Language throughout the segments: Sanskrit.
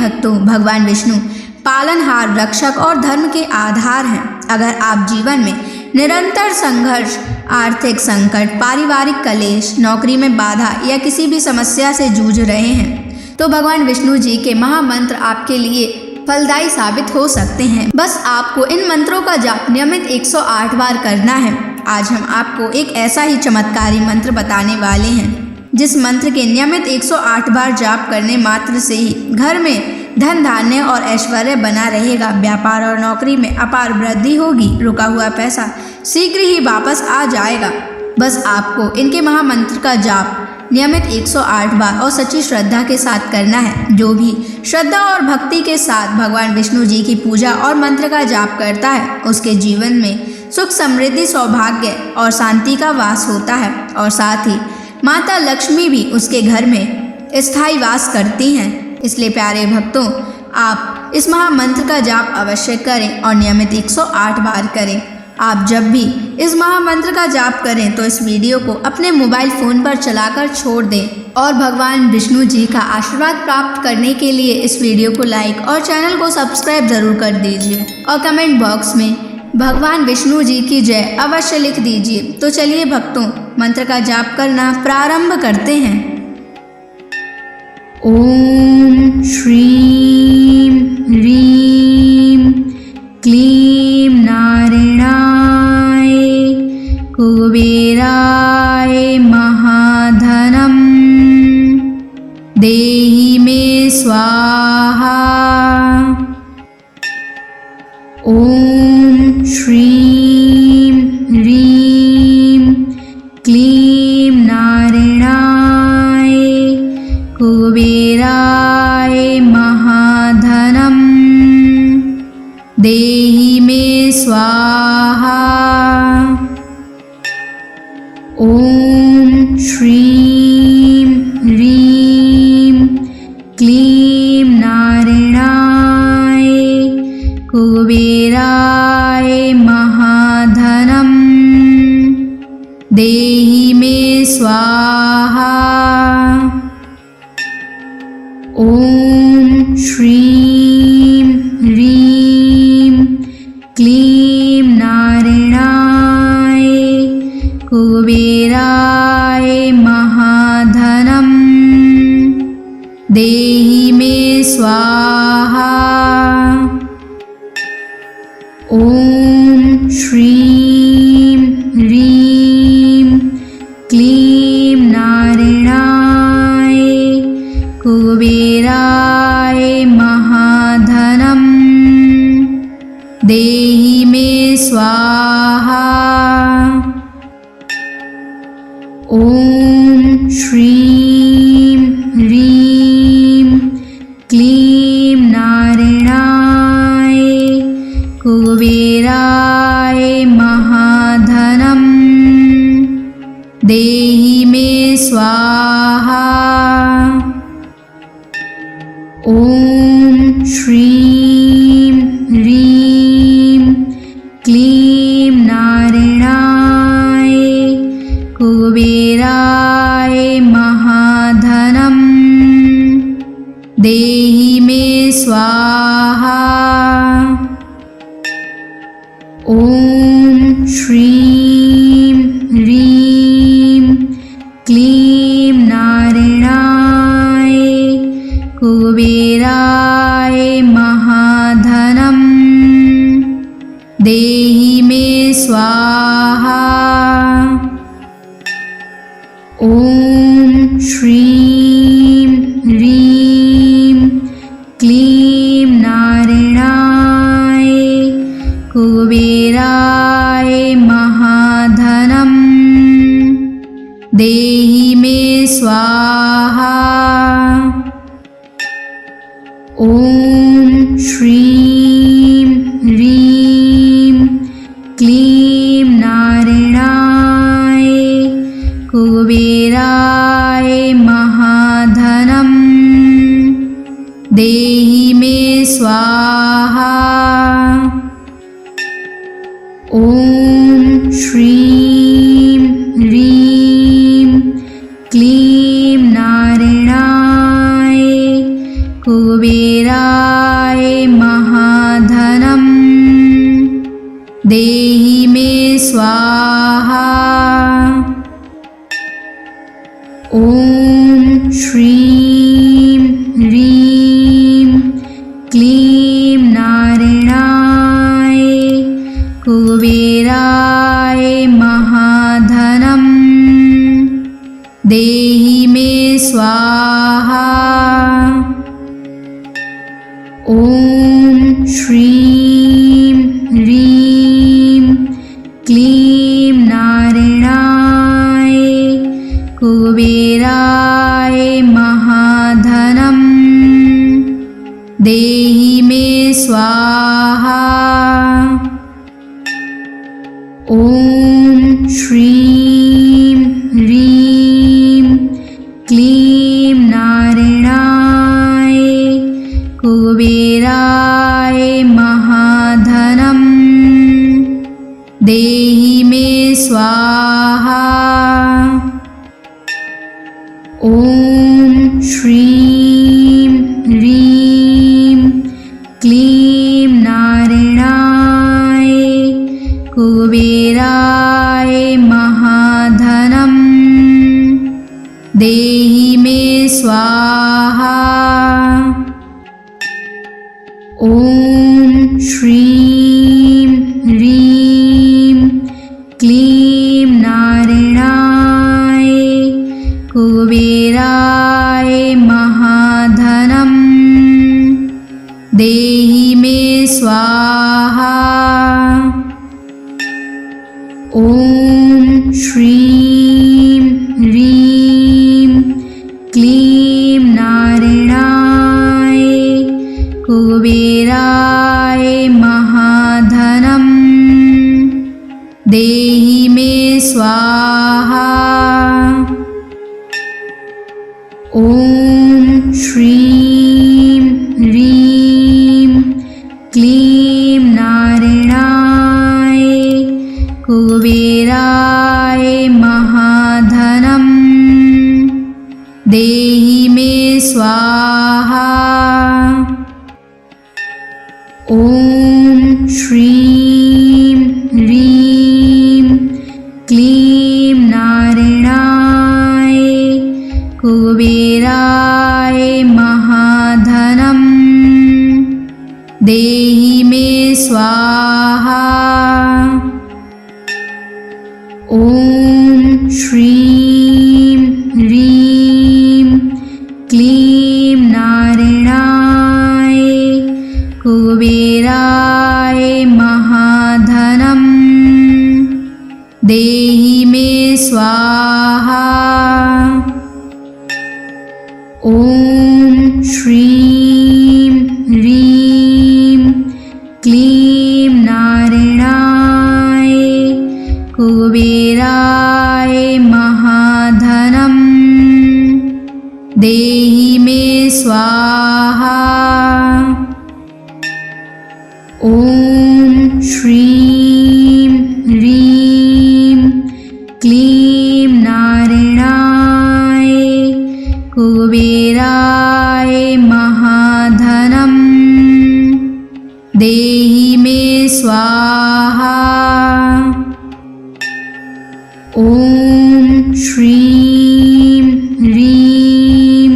भक्तों, भगवान विष्णु पालनहार, रक्षक और धर्म के आधार हैं। अगर आप जीवन में निरंतर संघर्ष, आर्थिक संकट, पारिवारिक कलेश, नौकरी में बाधा या किसी भी समस्या से जूझ रहे हैं तो भगवान विष्णु जी के महामंत्र आपके लिए फलदायी साबित हो सकते हैं। बस आपको इन मंत्रों का जाप नियमित 108 बार करना है। आज हम आपको एक ऐसा ही चमत्कारी मंत्र बताने वाले हैं जिस मंत्र के नियमित 108 बार जाप करने मात्र से ही घर में धन धान्य और ऐश्वर्य बना रहेगा। व्यापार और नौकरी में अपार वृद्धि होगी। रुका हुआ पैसा शीघ्र ही वापस आ जाएगा। बस आपको इनके महामंत्र का जाप नियमित 108 बार और सच्ची श्रद्धा के साथ करना है। जो भी श्रद्धा और भक्ति के साथ भगवान विष्णु जी की पूजा और मंत्र का जाप करता है उसके जीवन में सुख, समृद्धि, सौभाग्य और शांति का वास होता है और साथ ही माता लक्ष्मी भी उसके घर में स्थायी वास करती हैं। इसलिए प्यारे भक्तों, आप इस महामंत्र का जाप अवश्य करें और नियमित 108 बार करें। आप जब भी इस महामंत्र का जाप करें तो इस वीडियो को अपने मोबाइल फ़ोन पर चलाकर छोड़ दें और भगवान विष्णु जी का आशीर्वाद प्राप्त करने के लिए इस वीडियो को लाइक और चैनल को सब्सक्राइब ज़रूर कर दीजिए और कमेंट बॉक्स में भगवान विष्णु जी की जय अवश्य लिख दीजिए। तो चलिए भक्तों, मंत्र का जाप करना प्रारंभ करते हैं। ओम श्रीं ह्रीं क्लीं नारायणाय कुबेराय महाधनं देहि मे स्वाहा। ओम श्रीं ह्रीं क्लीं नारायणाय कुबेराय महाधनं देहि मे स्वाहा। ओम श्रीं ह्रीं क्लीं नारायणाय कुबेराय महाधनं देहि मे स्वाहा। ओम श्रीं ह्रीं क्लीं नारायणाय कुबेराय महाधनं देहि मे स्वाहा। ओम श्रीं ह्रीं क्लीं नारायणाय कुबेराय महाधनं देहि मे स्वाहा। ओम श्रीं ह्रीं क्लीं नारायणाय कुबेराय महाधनं देहि मे स्वाहा। ओम श्रीं ह्रीं क्लीं नारायणाय कुबेराय महाधनं देहि मे स्वाहा। ओम श्रीं ह्रीं क्लीं नारायणाय कुबेराय महाधनं देहि मे स्वाहा। ओम श्रीं ह्रीं क्लीं नारायणाय कुबेराय महाधनं देहि मे स्वाहा। ओम श्रीं ह्रीं क्लीं नारायणाय कुबेराय महाधनं देहि मे स्वाहा। ओम श्रीं ह्रीं क्लीं नारायणाय कुबेराय स्वाहा। ॐ श्रीं ह्रीं क्लीं नारायणाय कुबेराय महाधनं देहि मे स्वाहा। ॐ श्रीं ह्रीं क्लीं नारायणाय कुबेराय महाधनं देहि मे स्वाहा। ॐ श्रीं ह्रीं क्लीं नारायणाय कुबेराय महाधनं देहि मे स्वाहा। ॐ श्रीं ह्रीं क्लीं नारायणाय कुबेराय महाधनं देहि मे स्वाहा। ॐ श्रीं ह्रीं क्लीं नारायणाय कुबेराय महाधनं देहि मे स्वाहा। ॐ श्रीं ह्रीं क्लीं नारायणाय कुबेराय महाधनं देहि मे स्वाहा। ॐ श्रीं ह्रीं क्लीं नारायणाय कुबेराय महाधनं देहि मे स्वाहा। ॐ श्रीं ह्रीं क्लीं नारायणाय कुबेराय महाधनं देहि मे स्वाहा। ॐ श्रीं ह्रीं क्लीं नारायणाय कुबेराय महाधनं देहि मे स्वाहा। ॐ श्रीं ह्रीं क्लीं नारायणाय कुबेराय महाधनं देहि मे स्वाहा। ॐ श्रीं ह्रीं क्लीं नारायणाय कुबेराय महाधनं देहि मे स्वाहा। ॐ श्रीं ह्रीं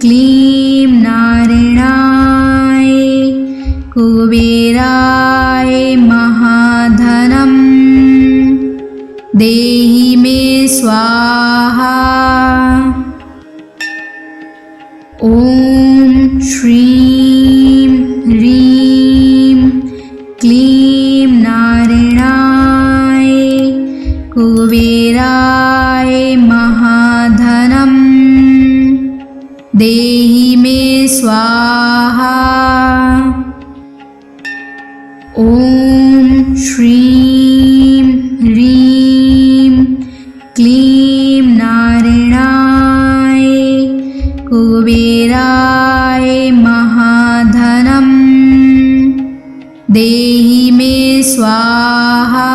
क्लीं नारायणाय कुबेराय महाधनं देहि मे स्वाहा। ॐ श्रीं ह्रीं क्लीं नारायणाय कुबेराय महाधनं देहि मे स्वाहा। ॐ श्रीं ह्रीं क्लीं नारायणाय कुबेराय महाधनं देहि मे स्वाहा।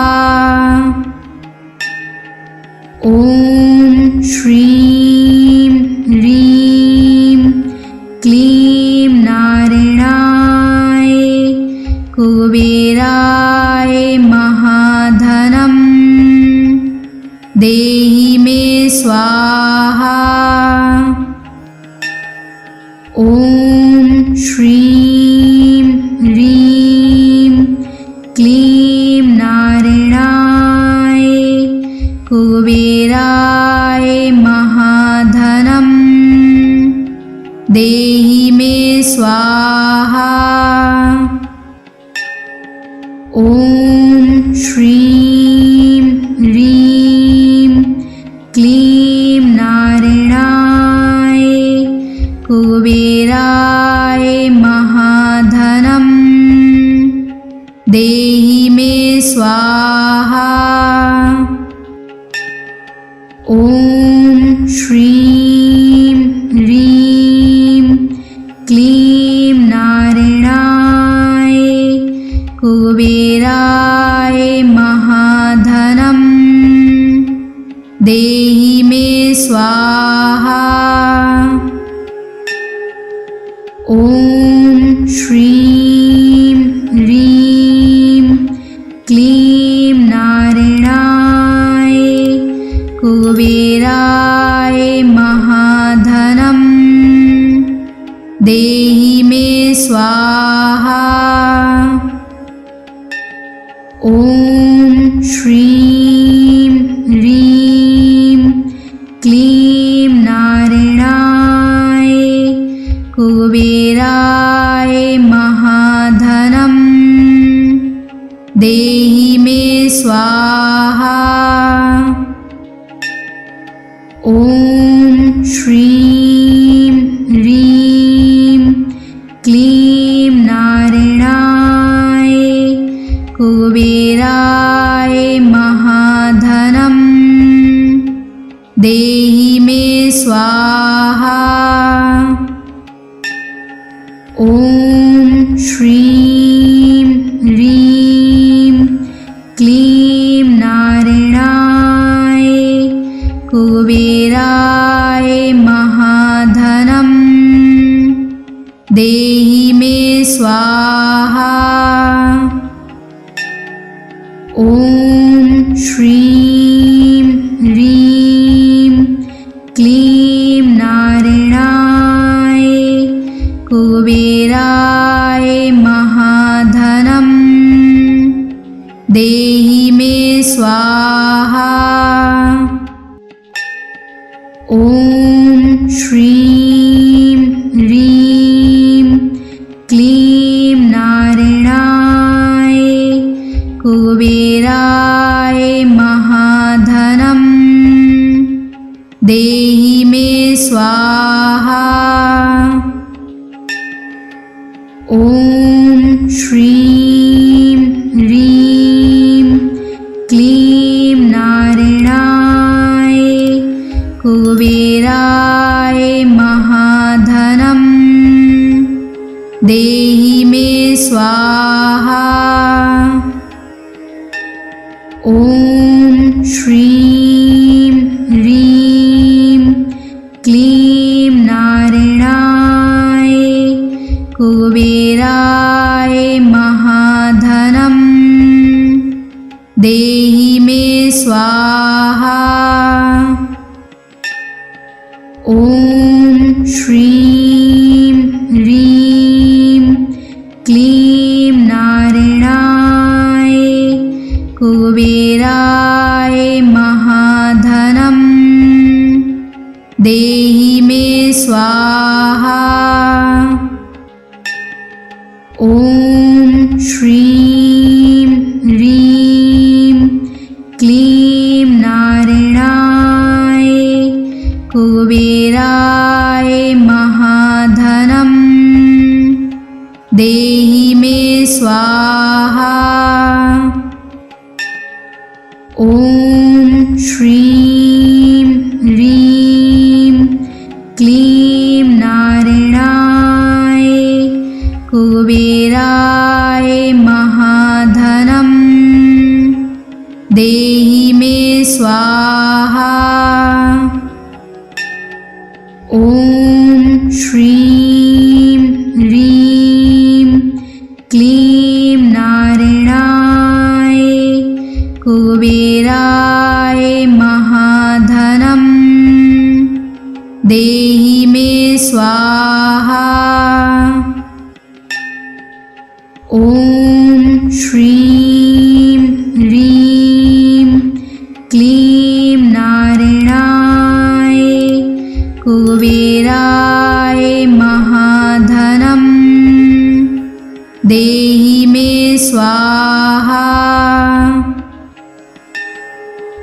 ॐ श्रीं ह्रीं क्लीं नारायणाय कुबेराय महाधनं देहि मे स्वाहा। ॐ श्रीं ह्रीं क्लीं नारायणाय कुबेराय महाधनं देहि मे स्वाहा। ॐ श्रीं ह्रीं क्लीं नारायणाय कुबेराय महाधनं देहि मे स्वाहा। ॐ श्रीं ह्रीं क्लीं नारायणाय कुबेराय महाधनं देहि मे स्वाहा। ॐ श्रीं ह्रीं क्लीं नारायणाय कुबेराय महाधनं देहि मे स्वाहा। ॐ श्रीं ह्रीं क्लीं नारायणाय कुबेराय महाधनं देहि मे स्वाहा। ॐ श्रीं ह्रीं क्लीं नारायणाय कुबेराय महाधनं देहि मे स्वाहा। ॐ श्रीं ह्रीं क्लीं नारायणाय कुबेराय महाधनं देहि मे स्वाहा। ॐ श्रीं ह्रीं क्लीं नारायणाय कुबेराय महाधनं देहि मे स्वाहा। ॐ श्रीं ह्रीं क्लीं नारायणाय कुबेराय महाधनं देहि मे स्वाहा। ॐ श्रीं ह्रीं क्लीं नारायणाय कुबेराय महाधनं देहि मे स्वाहा। ॐ श्रीं ह्रीं क्लीं नारायणाय कुबेराय महाधनं देहि मे स्वाहा। ॐ श्रीं ह्रीं क्लीं नारायणाय कुबेराय महाधनं देहि मे स्वाहा। ॐ श्रीं ह्रीं क्लीं नारायणाय कुबेराय महाधनं देहि मे स्वाहा। ॐ श्रीं ह्रीं क्लीं नारायणाय कुबेराय महाधनं देहि मे स्वाहा। ॐ श्रीं ह्रीं क्लीं नारायणाय कुबेराय महाधनम् देहि मे स्वाहा। ॐ श्रीं ह्रीं क्लीं नारायणाय कुबेराय महाधनम् देहि मे स्वाहा।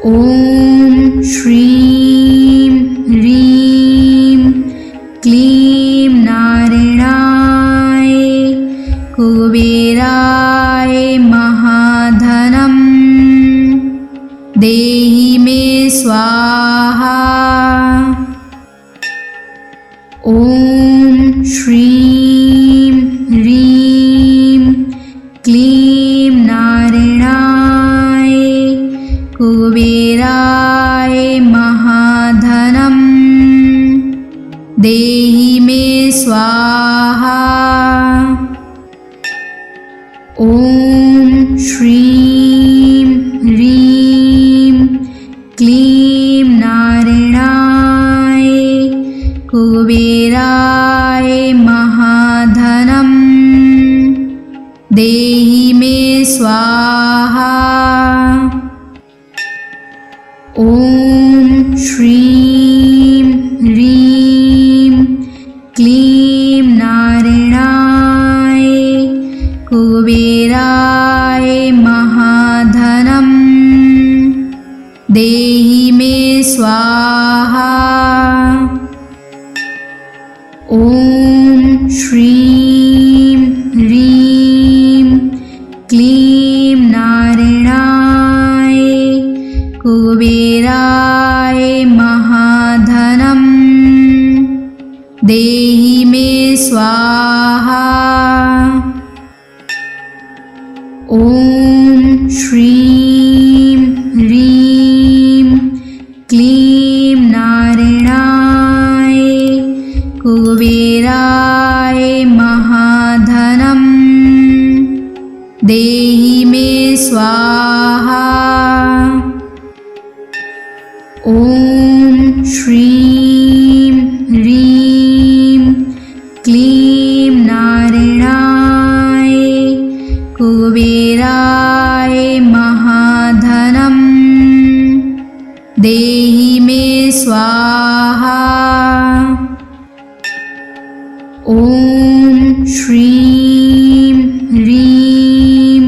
ॐ श्रीं ह्रीं क्लीं नारायणाय कुबेराय महाधनम् देहि मे स्वाहा। ॐ श्रीं ह्रीं क्लीं नारायणाय कुबेराय महाधनम् देहि मे स्वाहा। ॐ श्रीं ह्रीं क्लीं नारायणाय कुबेराय महाधनम् देहि मे स्वाहा। ॐ श्रीं ह्रीं क्लीं नारायणाय कुबेराय महाधनम् देहि मे स्वाहा। ॐ श्रीं ह्रीं क्लीं नारायणाय कुबेराय महाधनम् देहि मे स्वाहा। ॐ श्रीं ह्रीं क्लीं नारायणाय कुबेराय महाधनम् देहि मे स्वाहा। ॐ श्रीं ह्रीं क्लीं नारायणाय कुबेराय महाधनम् देहि मे स्वाहा। ॐ श्रीं ह्रीं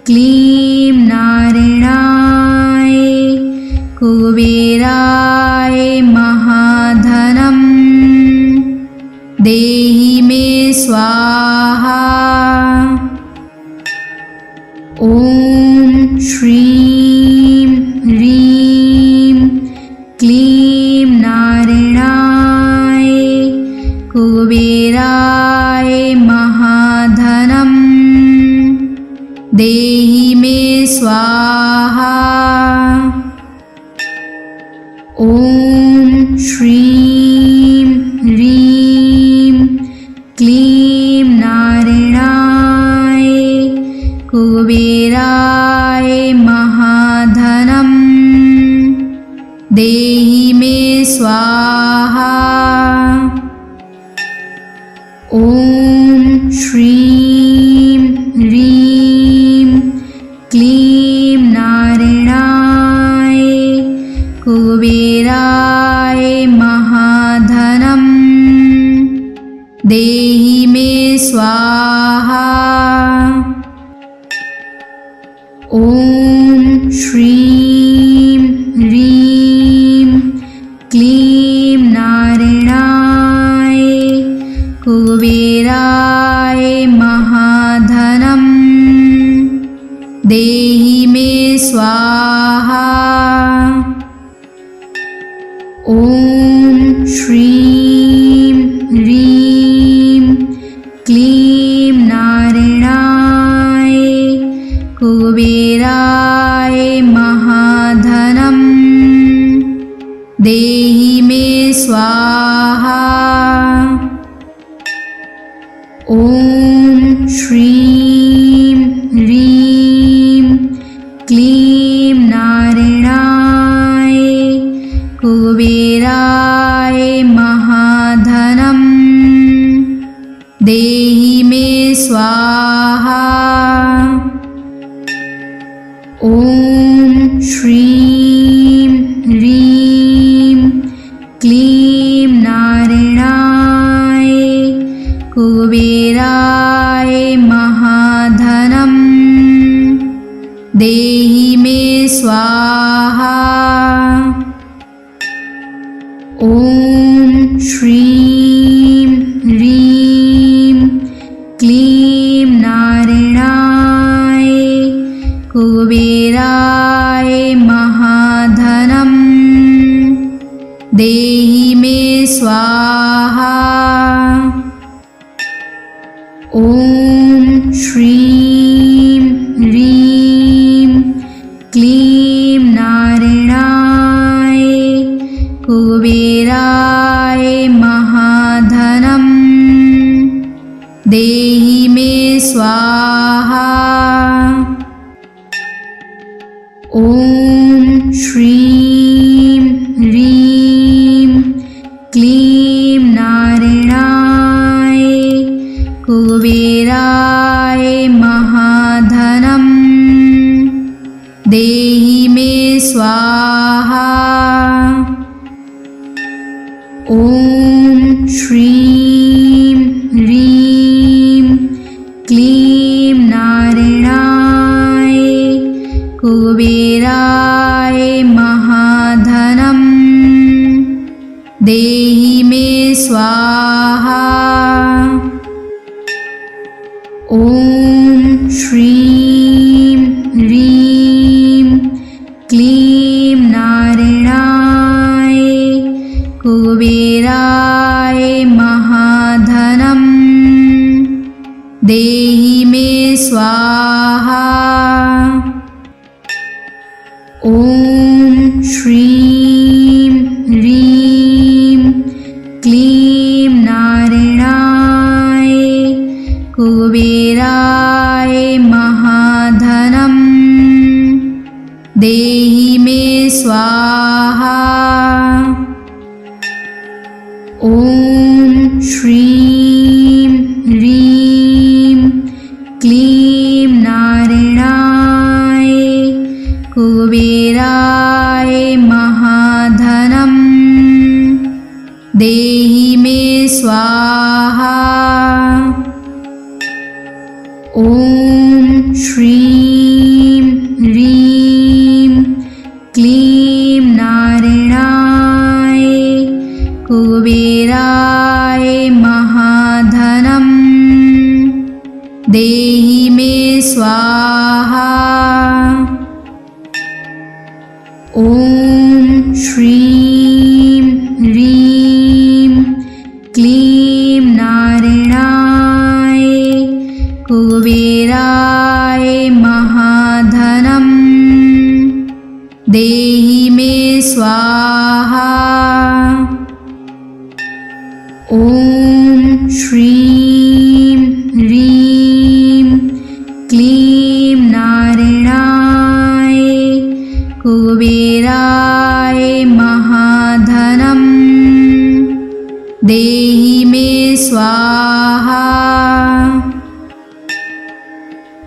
क्लीं नारायणाय कुबेराय महाधनम् देहि मे स्वाहा। ॐ श्रीं ह्रीं क्लीं नारायणाय कुबेराय महाधनम् देहि मे स्वाहा। ॐ श्रीं ह्रीं क्लीं नारायणाय कुबेराय महाधनम् देहि मे स्वाहा। ॐ श्रीं ह्रीं क्लीं नारायणाय कुबेराय महाधनम् देहि मे स्वाहा। ॐ श्रीं ह्रीं क्लीं नारायणाय कुबेराय महाधनम् देहि मे स्वाहा। ॐ श्रीं ह्रीं क्लीं नारायणाय कुबेराय महाधनम् देहि मे स्वाहा। ॐ श्रीं ह्रीं क्लीं नारायणाय ॐ श्रीं ह्रीं क्लीं नारायणाय कुबेराय महाधनं देहि मे स्वाहा। ॐ श्रीं ह्रीं क्लीं नारायणाय कुबेराय महाधनं देहि मे स्वाहा। ॐ श्रीं ह्रीं क्लीं नारायणाय कुबेराय महाधनं देहि मे स्वाहा। ॐ श्रीं ह्रीं क्लीं नारायणाय कुबेराय महाधनं देहि मे स्वाहा। ॐ श्रीं ह्रीं क्लीं नारायणाय कुबेराय महाधनं देहि मे स्वाहा। ॐ श्रीं ह्रीं क्लीं नारायणाय कुबेराय महाधनं देहि मे स्वाहा। ॐ श्रीं ह्रीं क्लीं नारायणाय कुबेराय महाधनं देहि मे स्वाहा। ॐ श्रीं ह्रीं क्लीं नारायणाय कुबेराय महाधनं देहि मे स्वाहा। ॐ श्रीं ह्रीं क्लीं नारायणाय कुबेराय महाधनं देहि मे स्वाहा। ॐ श्रीं ह्रीं क्लीं नारायणाय कुबेराय महाधनं देहि मे स्वाहा।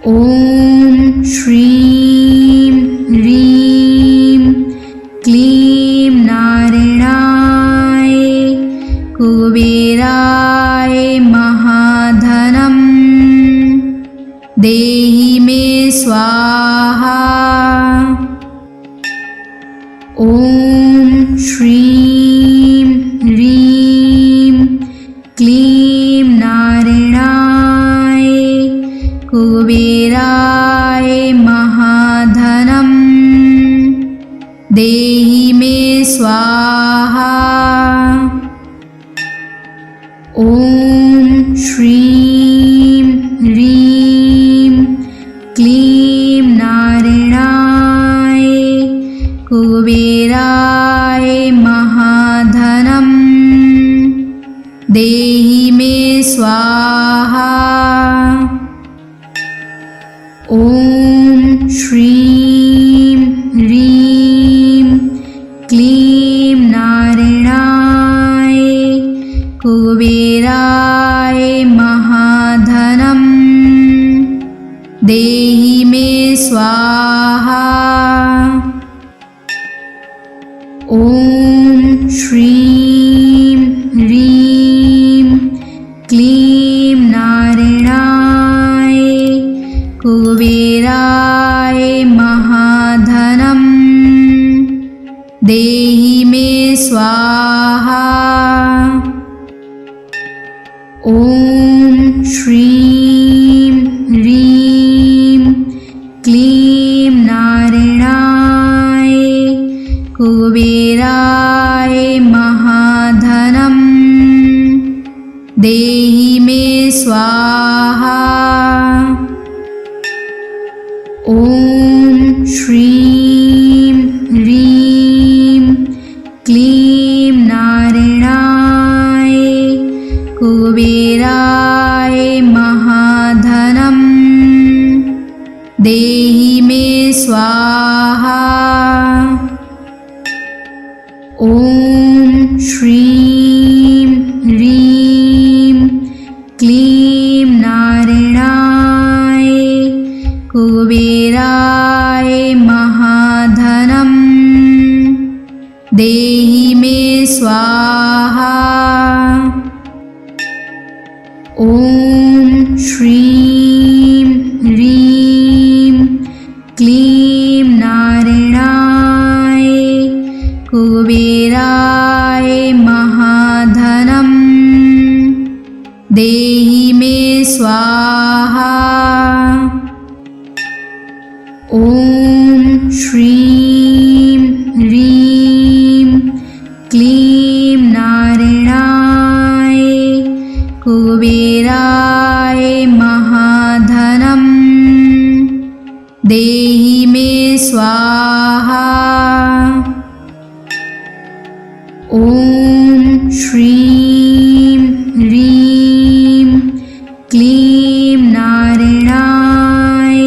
ॐ श्रीं ह्रीं क्लीं नारायणाय कुबेराय महाधनं देहि मे स्वाहा। ॐ श्रीं ह्रीं क्लीं नारायणाय कुबेराय महाधनं देहि मे स्वाहा। ॐ श्रीं ह्रीं क्लीं नारायणाय कुबेराय महाधनं देहि मे स्वाहा। ॐ श्रीं ह्रीं क्लीं नारायणाय कुबेराय महाधनं देहि मे स्वाहा। ॐ श्रीं ह्रीं क्लीं नारायणाय कुबेराय महाधनं देहि मे स्वाहा। ॐ श्रीं ह्रीं क्लीं नारायणाय कुबेराय महाधनं देहि मे स्वाहा। ॐ श्रीं ह्रीं क्लीं नारायणाय कुबेराय महाधनं देहि मे स्वाहा। ॐ श्रीं ह्रीं क्लीं नारायणाय कुबेराय महाधनं देहि मे स्वाहा। ॐ श्रीं ह्रीं क्लीं नारायणाय कुबेराय महाधनं देहि मे स्वाहा। ॐ श्रीं ह्रीं क्लीं नारायणाय कुबेराय महाधनं देहि मे स्वाहा। ॐ श्रीं ह्रीं क्लीं नारायणाय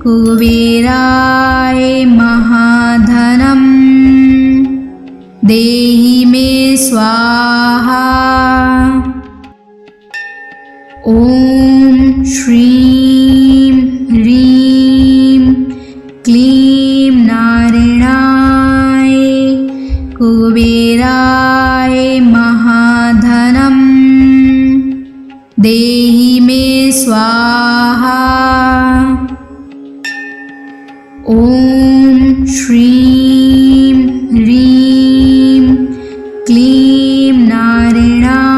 कुबेराय महाधनं देहि मे स्वाहा। ॐ श्रीं ह्रीं क्लीं नारायणाय कुबेराय महाधनं देहि मे स्वाहा। ॐ श्रीं ह्रीं क्लीं नारायणाय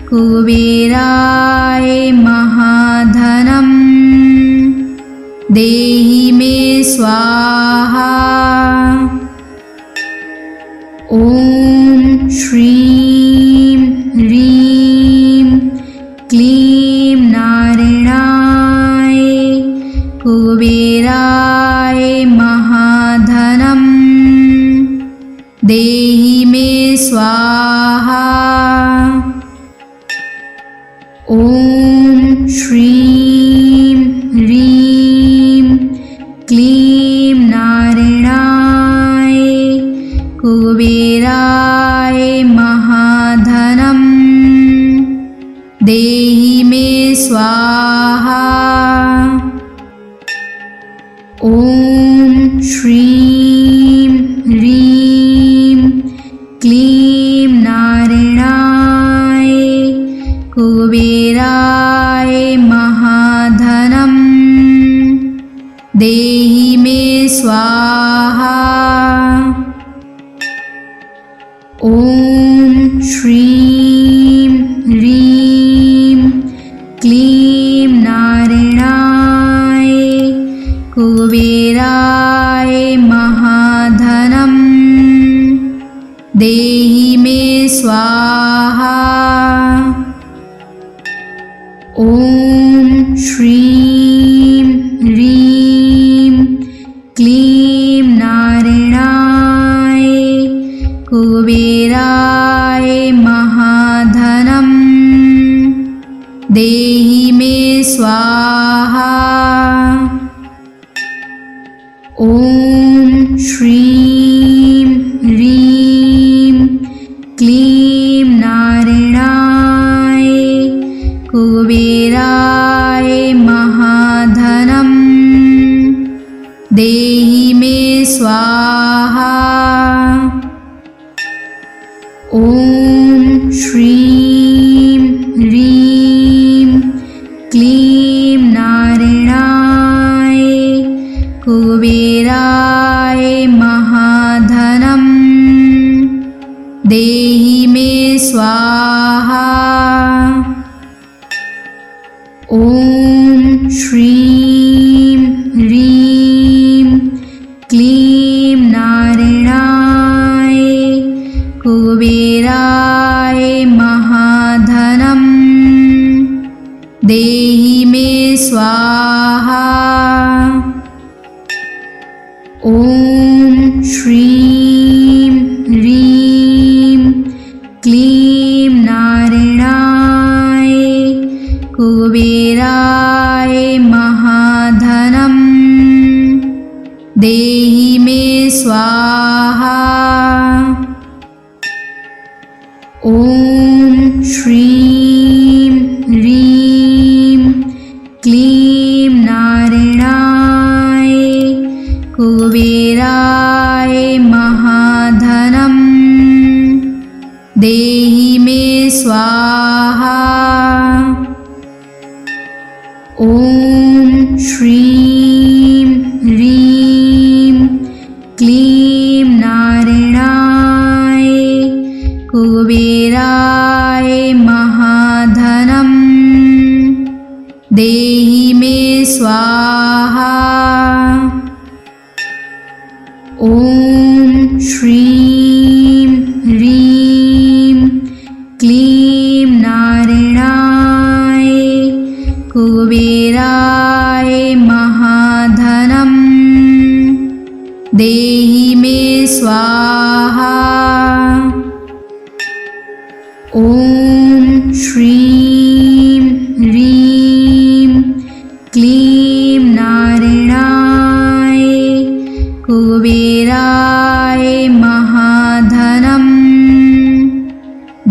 कुबेराय महाधनं देहि मे स्वाहा। ॐ श्रीं ह्रीं क्लीं नारायणाय कुबेराय महाधनं देहि मे स्वाहा। ॐ श्रीं ह्रीं क्लीं नारायणाय कुबेराय महाधनं देहि मे स्वाहा। ॐ श्रीं ह्रीं क्लीं नारायणाय कुबेराय महाधनं देहि मे स्वाहा। ॐ श्रीं ह्रीं क्लीं नारायणाय कुबेराय महाधनं देहि मे स्वाहा। ॐ श्रीं ह्रीं क्लीं नारायणाय कुबेराय महाधनं देहि मे स्वाहा। ॐ श्रीं ह्रीं क्लीं नारायणाय कुबेराय महाधनं देहि मे स्वाहा। ॐ श्रीं ह्रीं क्लीं नारायणाय कुबेराय महाधनं देहि मे स्वाहा। ॐ श्रीं ह्रीं क्लीं नारायणाय कुबेराय महाधनं देहि मे स्वाहा। ॐ श्रीं ह्रीं क्लीं नारायणाय कुबेराय महाधनं देहि मे स्वाहा। ॐ श्रीं ह्रीं क्लीं नारायणाय कुबेराय महाधनं देहि मे स्वाहा। ॐ श्रीं ह्रीं क्लीं नारायणाय कुबेराय महाधनं देहि मे स्वाहा। ॐ श्रीं ह्रीं क्लीं नारायणाय कुबेराय महाधनं देहि मे स्वाहा। ॐ श्रीं ह्रीं क्लीं नारायणाय कुबेराय महाधनं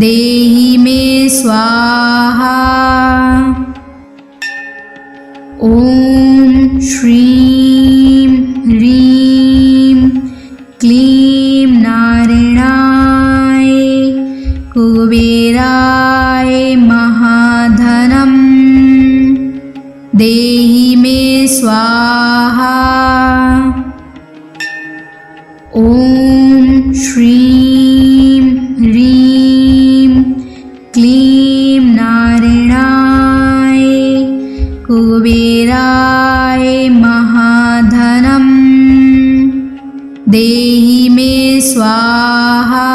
देहि मे स्वाहा। ॐ श्रीं ह्रीं क्लीं नारायणाय कुबेराय महाधनं देहि मे स्वाहा। ॐ श्रीं ह्रीं क्लीं नारायणाय कुबेराय महाधनं देहि मे स्वाहा।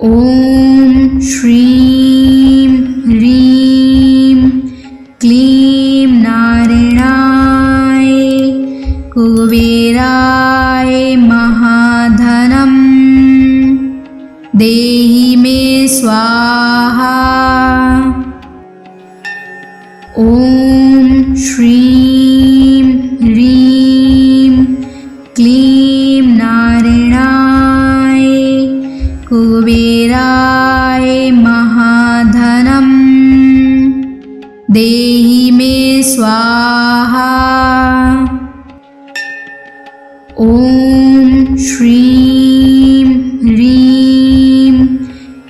ॐ श्रीं ह्रीं क्लीं नारायणाय कुबेराय महाधनं देहि मे स्वाहा। ॐ श्रीं ह्रीं क्लीं नारायणाय कुबेराय महाधनं देहि मे स्वाहा। ॐ श्रीं ह्रीं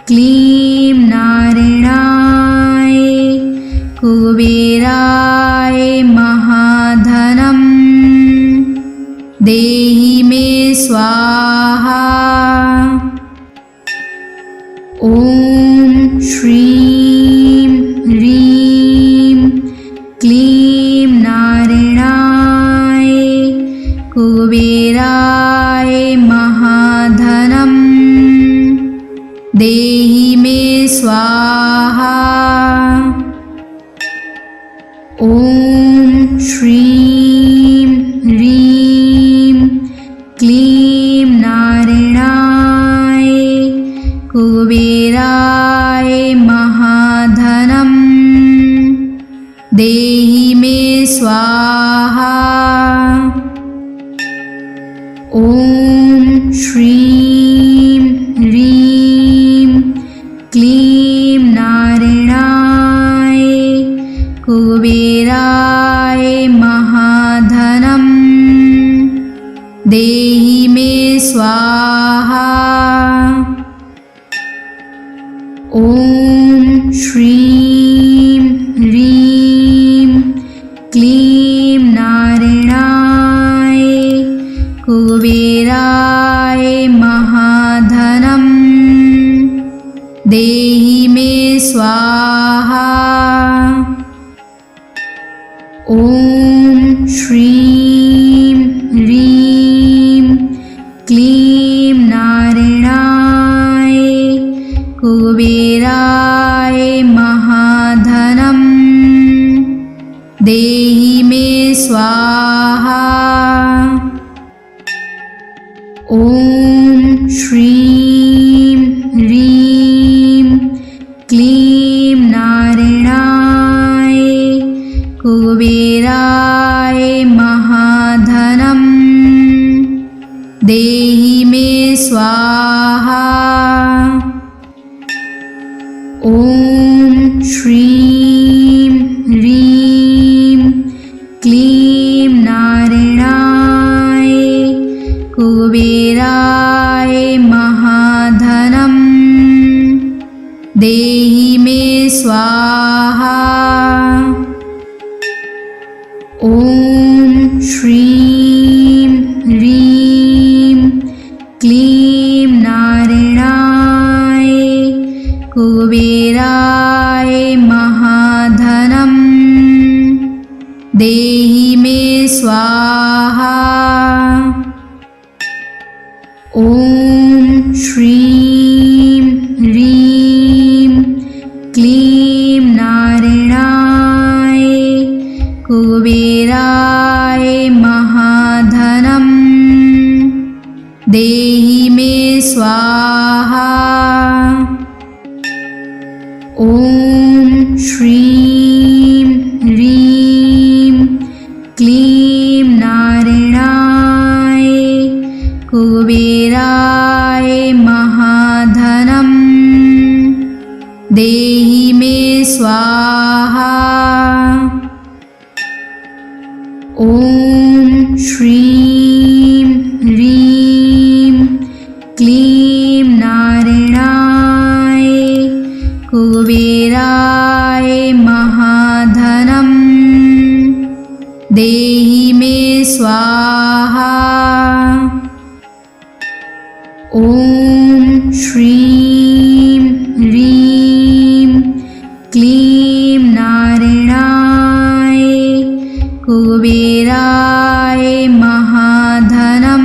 क्लीं नारायणाय कुबेराय महाधनं देहि मे स्वाहा। ॐ श्रीं ह्रीं क्लीं नारायणाय कुबेराय महाधनं देहि मे स्वाहा। ॐ श्रीं ह्रीं क्लीं नारायणाय कुबेराय महाधनं देहि मे स्वाहा। ॐ श्रीं ह्रीं क्लीं नारायणाय कुबेराय महाधनं देहि मे स्वाहा। ॐ श्रीं ह्रीं क्लीं नारायणाय कुबेराय स्वाहा। ॐ श्रीं ह्रीं क्लीं नारायणाय कुबेराय महाधनं देहि मे स्वाहा। ॐ श्रीं ह्रीं क्लीं नारायणाय कुबेराय महाधनं देहि मे स्वाहा। ॐ श्रीं ह्रीं क्लीं नारायणाय कुबेराय महाधनं देहि मे स्वाहा। ॐ श्रीं ह्रीं क्लीं नारायणाय कुबेराय महाधनं देहि मे स्वाहा। ॐ श्रीं ह्रीं क्लीं नारायणाय कुबेराय महाधनं देहि मे स्वाहा। ॐ श्रीं ह्रीं क्लीं नारायणाय कुबेराय महाधनं देहि मे स्वाहा। ॐ श्रीं ह्रीं क्लीं नारायणाय कुबेराय महाधनं देहि मे स्वाहा। ॐ श्रीं ह्रीं क्लीं नारायणाय कुबेराय महाधनं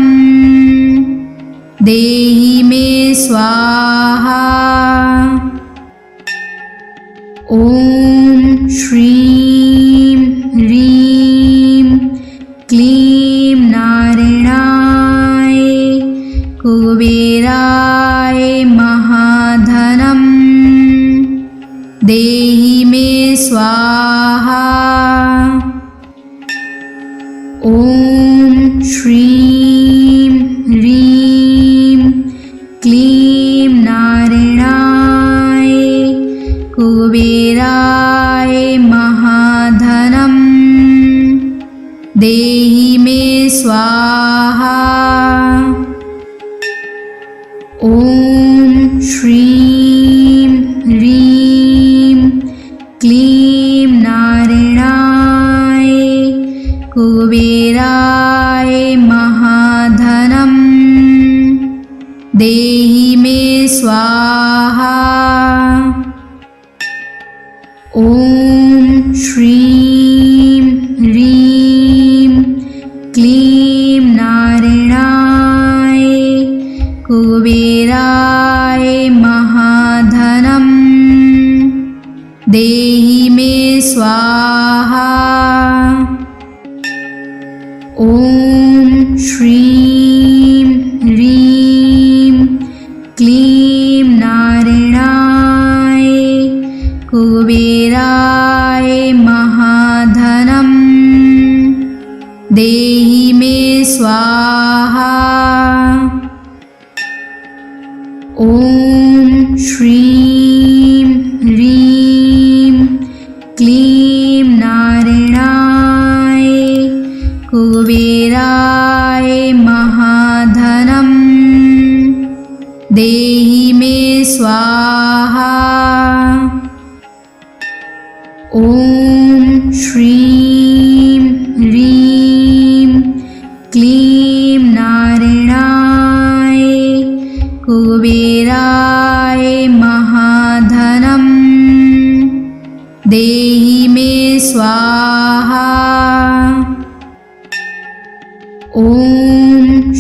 देहि मे स्वाहा। ॐ श्रीं ह्रीं क्लीं नारायणाय कुबेराय महाधनं देहि मे स्वाहा। ॐ श्रीं ह्रीं क्लीं नारायणाय कुबेराय महाधनं देहि मे स्वाहा। ॐ श्रीं ह्रीं क्लीं नारायणाय कुबेराय महाधनं देहि मे स्वाहा। ॐ श्रीं ह्रीं क्लीं नारायणाय कुबेराय महाधनं देहि मे स्वाहा। ॐ श्रीं ह्रीं क्लीं नारायणाय कुबेराय महाधनं देहि मे स्वाहा। ॐ श्रीं ह्रीं क्लीं नारायणाय कुबेराय महाधनं देहि मे स्वाहा। ॐ श्रीं ह्रीं क्लीं नारायणाय कुबेराय महाधनं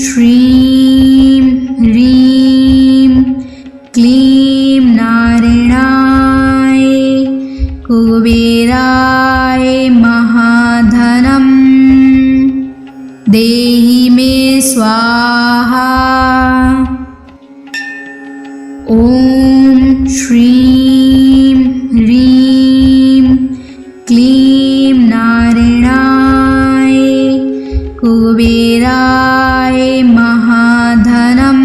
श्रीं ह्रीं क्लीं नारायणाय कुबेराय महाधनं देहि मे स्वाहा। ॐ श्रीं ह्रीं क्लीं नारायणाय कुबेराय महाधनं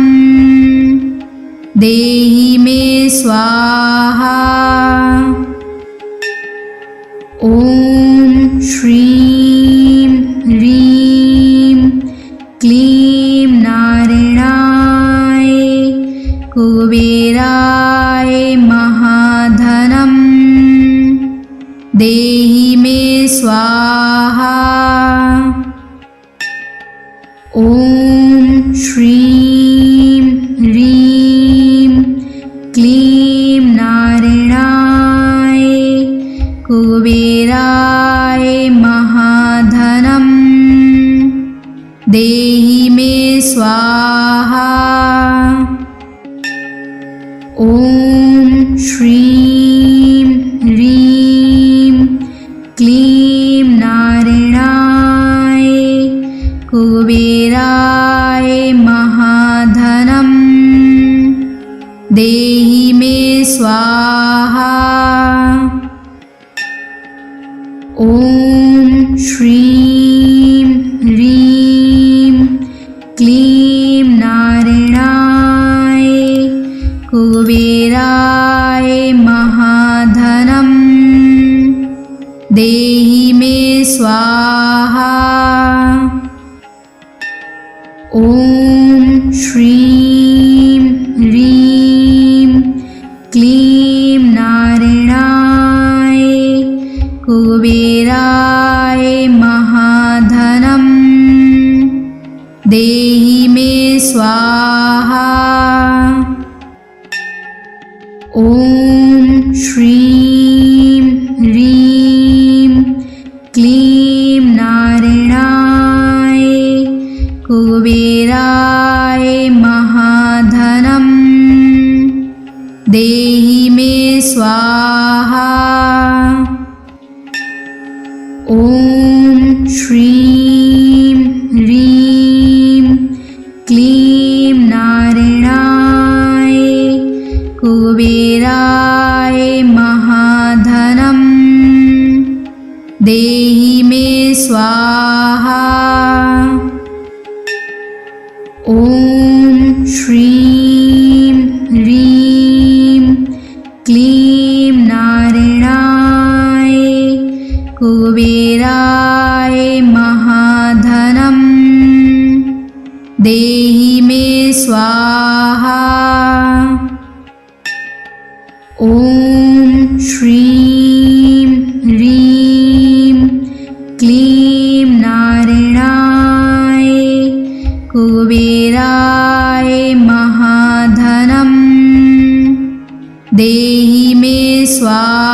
देहि मे स्वाहा। ॐ श्रीं ह्रीं क्लीं नारायणाय कुबेराय महाधनं देहि मे स्वाहा। ॐ श्रीं ह्रीं क्लीं नारायणाय कुबेराय महाधनं देहि मे स्वाहा। ॐ श्रीं ह्रीं क्लीं नारायणाय कुबेराय महाधनं देहि मे स्वाहा। ॐ श्रीं ह्रीं क्लीं नारायणाय कुबेराय महाधनं देहि मे स्वाहा। ॐ श्रीं ह्रीं क्लीं नारायणाय कुबेराय महाधनं देहि मे स्वाहा। ॐ श्रीं ह्रीं क्लीं नारायणाय कुबेराय महाधनं देहि मे स्वाहा। ॐ श्रीं ह्रीं क्लीं नारायणाय कुबेराय महाधनं देहि मे स्वाहा। ॐ श्रीं ह्रीं क्लीं नारायणाय कुबेराय महाधनं देहि मे स्वाहा। ॐ श्रीं ह्रीं क्लीं नारायणाय कुबेराय महाधनं देहि मे स्वाहा।